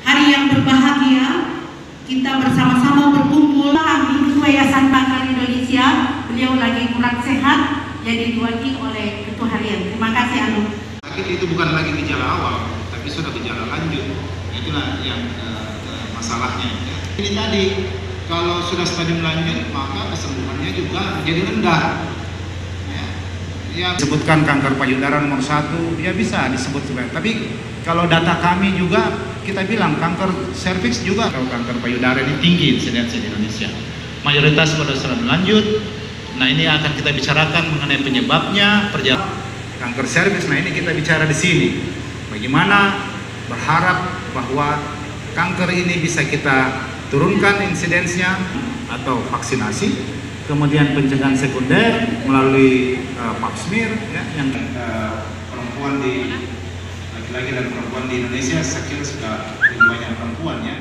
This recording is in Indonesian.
Hari yang berbahagia, kita bersama-sama berkumpul. Kami Ketua Yayasan Kanker Indonesia, beliau lagi kurang sehat, jadi diwakili oleh Ketua Harian. Terima kasih Anu. Sakit itu bukan lagi gejala awal, tapi sudah gejala lanjut. Itulah yang masalahnya. Ini tadi, kalau sudah stadium lanjut, maka kesembuhannya juga menjadi rendah. Ya, disebutkan kanker payudara nomor 1, ya bisa disebut sebenarnya. Tapi kalau data kami juga kita bilang kanker serviks juga. Kalau kanker payudara ini tinggi insidensi di Indonesia. Mayoritas pada stadium lanjut. Nah ini akan kita bicarakan mengenai penyebabnya, kanker serviks. Nah ini kita bicara di sini. Bagaimana berharap bahwa kanker ini bisa kita turunkan insidensinya atau vaksinasi. Kemudian pencegahan sekunder melalui pap smear, ya, yang perempuan di laki-laki dan perempuan di Indonesia saya kira sudah lebih banyak perempuan ya.